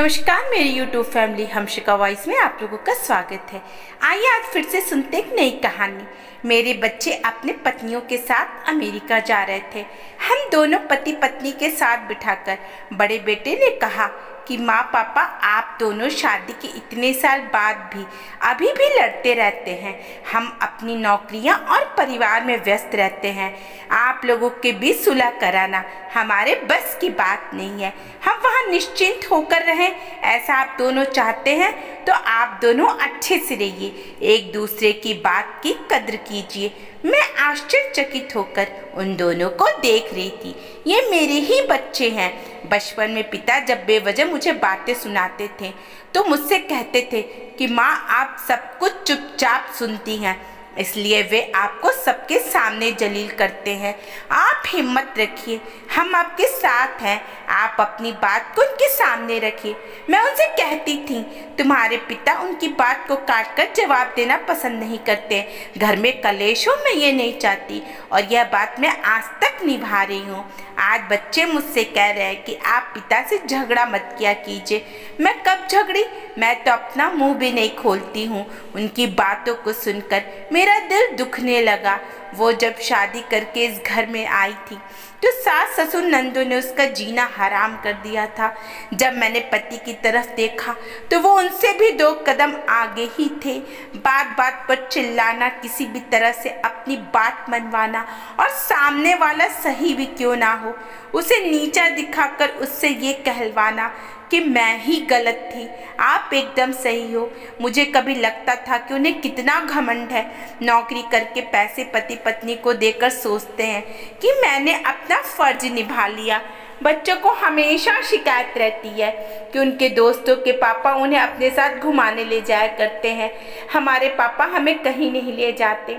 नमस्कार मेरी YouTube family हमशिका voice में आप लोगों का स्वागत है। आइए आज फिर से सुनते एक नई कहानी। मेरे बच्चे अपने पत्नियों के साथ अमेरिका जा रहे थे। हम दोनों पति पत्नी के साथ बिठाकर बड़े बेटे ने कहा कि माँ पापा आप दोनों शादी के इतने साल बाद भी अभी भी लड़ते रहते हैं। हम अपनी नौकरियाँ और परिवार में व्यस्त रहते हैं। आप लोगों के बीच सुलह कराना हमारे बस की बात नहीं है। हम वहाँ निश्चिंत होकर रहें, ऐसा आप दोनों चाहते हैं तो आप दोनों अच्छे से रहिए, एक दूसरे की बात की कद्र कीजिए। मैं आश्चर्यचकित होकर उन दोनों को देख रही थी। ये मेरे ही बच्चे हैं। बचपन में पिता जब बेवजह मुझे बातें सुनाते थे तो मुझसे कहते थे कि माँ आप सब कुछ चुपचाप सुनती हैं, इसलिए वे आपको सबके सामने जलील करते हैं। आप हिम्मत रखिए, हम आपके साथ हैं, आप अपनी बात को उनके सामने रखिए। मैं उनसे कहती थी तुम्हारे पिता उनकी बात को काट कर जवाब देना पसंद नहीं करते। घर में कलेश हो मैं ये नहीं चाहती और यह बात मैं आज तक निभा रही हूँ। आज बच्चे मुझसे कह रहे हैं कि आप पिता से झगड़ा मत किया कीजिए। मैं कब झगड़ी? मैं तो अपना मुंह भी नहीं खोलती हूँ। उनकी बातों को सुनकर मेरा दिल दुखने लगा। वो जब शादी करके इस घर में आई थी तो सास ससुर नंदों ने उसका जीना हराम कर दिया था। जब मैंने पति की तरफ देखा तो वो उनसे भी 2 कदम आगे ही थे। बात बात पर चिल्लाना, किसी भी तरह से अपनी बात मनवाना और सामने वाला सही भी क्यों ना हो उसे नीचा दिखाकर उससे ये कहलवाना कि मैं ही गलत थी, आप एकदम सही हो। मुझे कभी लगता था कि उन्हें कितना घमंड है। नौकरी करके पैसे पति पत्नी को देकर सोचते हैं कि मैंने अपना फर्ज निभा लिया। बच्चों को हमेशा शिकायत रहती है कि उनके दोस्तों के पापा उन्हें अपने साथ घुमाने ले जाया करते हैं, हमारे पापा हमें कहीं नहीं ले जाते।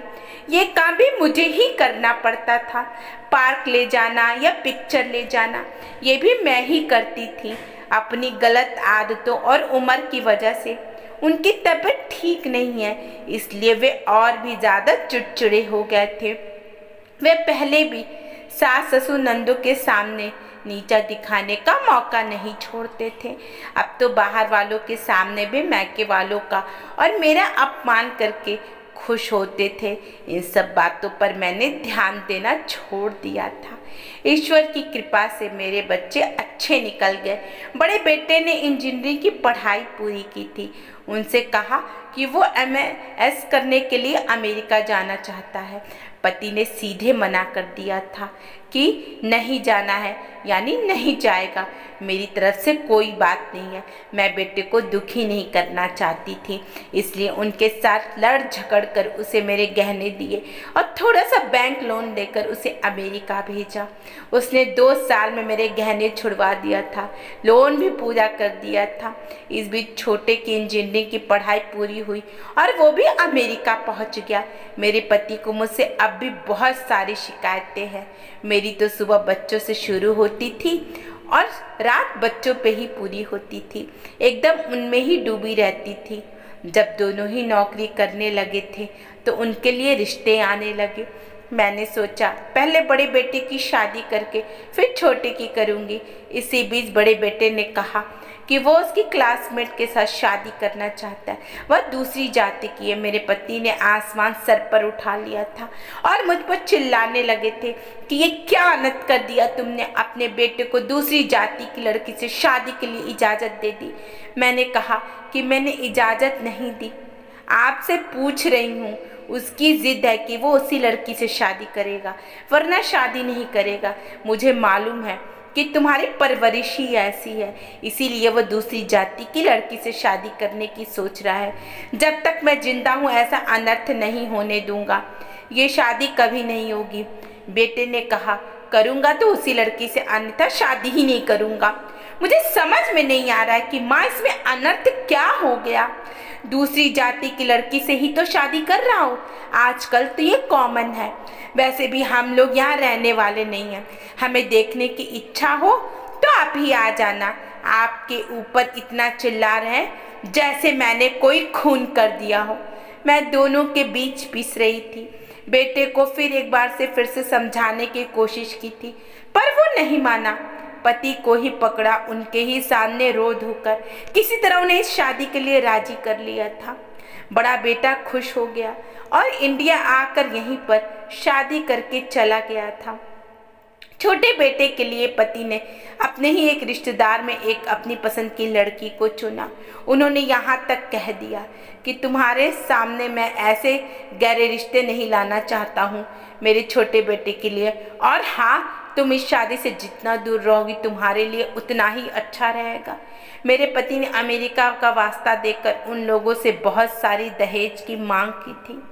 ये काम भी मुझे ही करना पड़ता था। पार्क ले जाना या पिक्चर ले जाना ये भी मैं ही करती थी। अपनी गलत आदतों और उम्र की वजह से उनकी तबीयत ठीक नहीं है, इसलिए वे और भी ज़्यादा चिड़चिड़े हो गए थे। वे पहले भी सास ससुर नंदों के सामने नीचा दिखाने का मौका नहीं छोड़ते थे। अब तो बाहर वालों के सामने भी मैके वालों का और मेरा अपमान करके खुश होते थे। इन सब बातों पर मैंने ध्यान देना छोड़ दिया था। ईश्वर की कृपा से मेरे बच्चे अच्छे निकल गए। बड़े बेटे ने इंजीनियरिंग की पढ़ाई पूरी की थी। उनसे कहा कि वो MS करने के लिए अमेरिका जाना चाहता है। पति ने सीधे मना कर दिया था कि नहीं जाना है यानी नहीं जाएगा। मेरी तरफ से कोई बात नहीं है, मैं बेटे को दुखी नहीं करना चाहती थी, इसलिए उनके साथ लड़ झगड़ कर उसे मेरे गहने दिए और थोड़ा सा बैंक लोन देकर उसे अमेरिका भेजा। उसने 2 साल में मेरे गहने छुड़वा दिया था, लोन भी पूरा कर दिया था। इस बीच छोटे की इंजीनियरिंग की पढ़ाई पूरी हुई और वो भी अमेरिका पहुंच गया। मेरे पति को मुझसे अब भी बहुत सारी शिकायतें हैं। मेरी तो सुबह बच्चों से शुरू होती थी और रात बच्चों पे ही पूरी होती थी, एकदम उनमें ही डूबी रहती थी। जब दोनों ही नौकरी करने लगे थे तो उनके लिए रिश्ते आने लगे। मैंने सोचा पहले बड़े बेटे की शादी करके फिर छोटे की करूँगी। इसी बीच बड़े बेटे ने कहा कि वो उसकी क्लासमेट के साथ शादी करना चाहता है, वह दूसरी जाति की है। मेरे पति ने आसमान सर पर उठा लिया था और मुझ पर चिल्लाने लगे थे कि ये क्या अनर्थ कर दिया तुमने, अपने बेटे को दूसरी जाति की लड़की से शादी के लिए इजाज़त दे दी। मैंने कहा कि मैंने इजाज़त नहीं दी, आपसे पूछ रही हूँ। उसकी जिद है कि वो उसी लड़की से शादी करेगा वरना शादी नहीं करेगा। मुझे मालूम है कि तुम्हारी परवरिश ही ऐसी है, इसीलिए वो दूसरी जाति की लड़की से शादी करने की सोच रहा है। जब तक मैं जिंदा हूँ ऐसा अनर्थ नहीं होने दूंगा। ये शादी कभी नहीं होगी। बेटे ने कहा करूँगा तो उसी लड़की से, अन्यथा शादी ही नहीं करूँगा। मुझे समझ में नहीं आ रहा है कि माँ इसमें अनर्थ क्या हो गया। दूसरी जाति की लड़की से ही तो शादी कर रहा हूँ, आजकल तो ये कॉमन है। वैसे भी हम लोग यहाँ रहने वाले नहीं हैं, हमें देखने की इच्छा हो तो आप ही आ जाना। आपके ऊपर इतना चिल्ला रहे हैं जैसे मैंने कोई खून कर दिया हो। मैं दोनों के बीच पिस रही थी। बेटे को फिर एक बार से फिर से समझाने की कोशिश की थी पर वो नहीं माना। पति को ही पकड़ा, उनके ही सामने रो धोकर किसी तरह उन्हें इस शादी के लिए राजी कर लिया था। बड़ा बेटा खुश हो गया और इंडिया आकर यहीं पर शादी करके चला गया था। छोटे बेटे के लिए पति ने अपने ही एक रिश्तेदार में एक अपनी पसंद की लड़की को चुना। उन्होंने यहाँ तक कह दिया कि तुम्हारे सामने मैं ऐसे गहरे रिश्ते नहीं लाना चाहता हूँ मेरे छोटे बेटे के लिए, और हाँ, तुम इस शादी से जितना दूर रहोगी तुम्हारे लिए उतना ही अच्छा रहेगा। मेरे पति ने अमेरिका का वास्ता देकर उन लोगों से बहुत सारी दहेज की मांग की थी।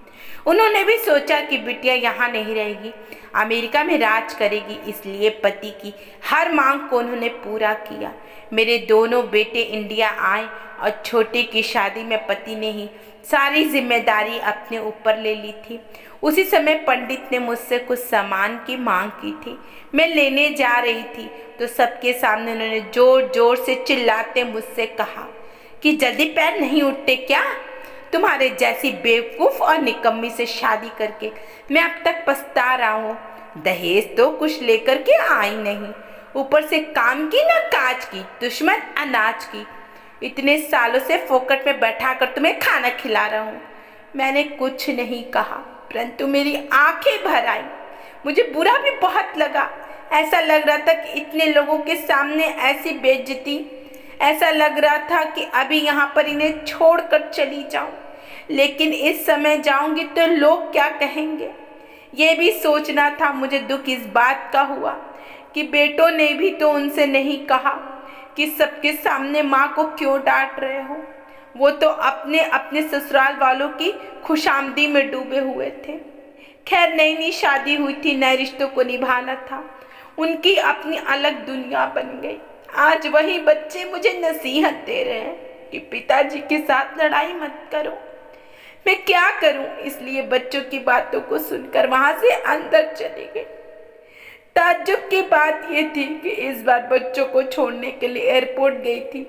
उन्होंने भी सोचा कि बिटिया यहाँ नहीं रहेगी, अमेरिका में राज करेगी, इसलिए पति की हर मांग को उन्होंने पूरा किया। मेरे दोनों बेटे इंडिया आए और छोटे की शादी में पति ने ही सारी जिम्मेदारी अपने ऊपर ले ली थी। उसी समय पंडित ने मुझसे कुछ सामान की मांग की थी। मैं लेने जा रही थी तो सबके सामने उन्होंने जोर जोर से चिल्लाते मुझसे कहा कि जल्दी पैर नहीं उठते क्या? तुम्हारे जैसी बेवकूफ़ और निकम्मी से शादी करके मैं अब तक पछता रहा हूँ। दहेज तो कुछ लेकर के आई नहीं, ऊपर से काम की ना काज की, दुश्मन अनाज की। इतने सालों से फोकट में बैठा कर तुम्हें खाना खिला रहा हूँ। मैंने कुछ नहीं कहा, परंतु मेरी आंखें भर आई। मुझे बुरा भी बहुत लगा। ऐसा लग रहा था कि इतने लोगों के सामने ऐसी बेइज्जती, ऐसा लग रहा था कि अभी यहाँ पर इन्हें छोड़कर चली जाऊं, लेकिन इस समय जाऊंगी तो लोग क्या कहेंगे, ये भी सोचना था। मुझे दुख इस बात का हुआ कि बेटों ने भी तो उनसे नहीं कहा कि सबके सामने माँ को क्यों डांट रहे हो। वो तो अपने अपने ससुराल वालों की खुशामदी में डूबे हुए थे। खैर, नई नई शादी हुई थी, नए रिश्तों को निभाना था। उनकी अपनी अलग दुनिया बन गई। आज वही बच्चे मुझे नसीहत दे रहे हैं कि पिताजी के साथ लड़ाई मत करो। मैं क्या करूं? इसलिए बच्चों की बातों को सुनकर वहां से अंदर चली गई। ताज्जुब की बात यह थी कि इस बार बच्चों को छोड़ने के लिए एयरपोर्ट गई थी,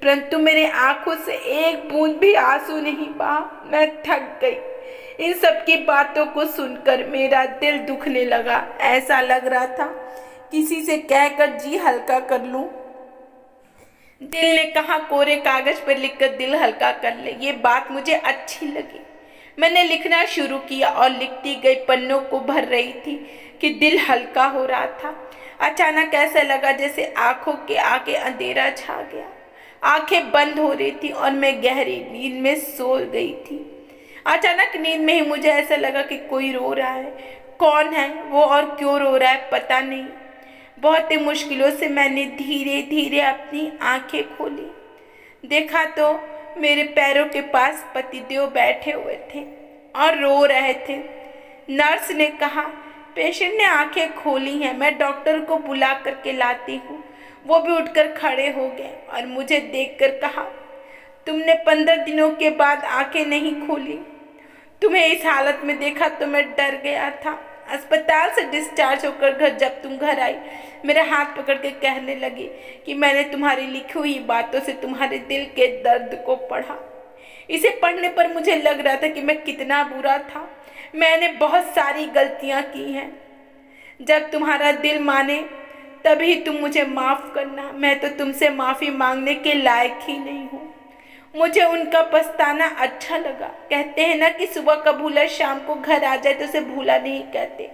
परंतु मेरे आंखों से एक बूंद भी आंसू नहीं बहा। मैं थक गई। इन सब की बातों को सुनकर मेरा दिल दुखने लगा। ऐसा लग रहा था किसी से कहकर जी हल्का कर लूं। दिल ने कहा कोरे कागज पर लिखकर दिल हल्का कर ले। ये बात मुझे अच्छी लगी। मैंने लिखना शुरू किया और लिखती गई, पन्नों को भर रही थी कि दिल हल्का हो रहा था। अचानक ऐसा लगा जैसे आंखों के आगे अंधेरा छा गया। आंखें बंद हो रही थी और मैं गहरी नींद में सो गई थी। अचानक नींद में ही मुझे ऐसा लगा कि कोई रो रहा है। कौन है वो और क्यों रो रहा है पता नहीं। बहुत ही मुश्किलों से मैंने धीरे धीरे अपनी आंखें खोली। देखा तो मेरे पैरों के पास पतिदेव बैठे हुए थे और रो रहे थे। नर्स ने कहा पेशेंट ने आंखें खोली हैं, मैं डॉक्टर को बुला करके लाती हूँ। वो भी उठकर खड़े हो गए और मुझे देखकर कहा तुमने 15 दिनों के बाद आंखें नहीं खोली। तुम्हें इस हालत में देखा तो मैं डर गया था। अस्पताल से डिस्चार्ज होकर जब तुम घर आई, मेरा हाथ पकड़ के कहने लगी कि मैंने तुम्हारी लिखी हुई बातों से तुम्हारे दिल के दर्द को पढ़ा। इसे पढ़ने पर मुझे लग रहा था कि मैं कितना बुरा था। मैंने बहुत सारी गलतियां की हैं। जब तुम्हारा दिल माने तभी तुम मुझे माफ़ करना। मैं तो तुमसे माफ़ी मांगने के लायक ही नहीं हूँ। मुझे उनका पछताना अच्छा लगा। कहते हैं ना कि सुबह का भूला शाम को घर आ जाए तो उसे भूला नहीं कहते।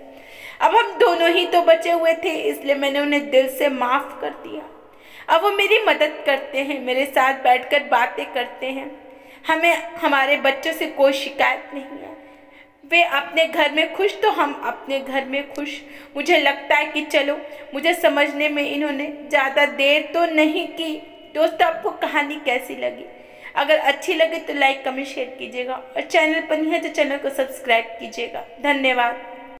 अब हम दोनों ही तो बचे हुए थे, इसलिए मैंने उन्हें दिल से माफ़ कर दिया। अब वो मेरी मदद करते हैं, मेरे साथ बैठकर बातें करते हैं। हमें हमारे बच्चों से कोई शिकायत नहीं है। वे अपने घर में खुश तो हम अपने घर में खुश। मुझे लगता है कि चलो, मुझे समझने में इन्होंने ज़्यादा देर तो नहीं की। दोस्तों, आपको कहानी कैसी लगी? अगर अच्छी लगे तो लाइक कमेंट शेयर कीजिएगा और चैनल पर नहीं है तो चैनल को सब्सक्राइब कीजिएगा। धन्यवाद।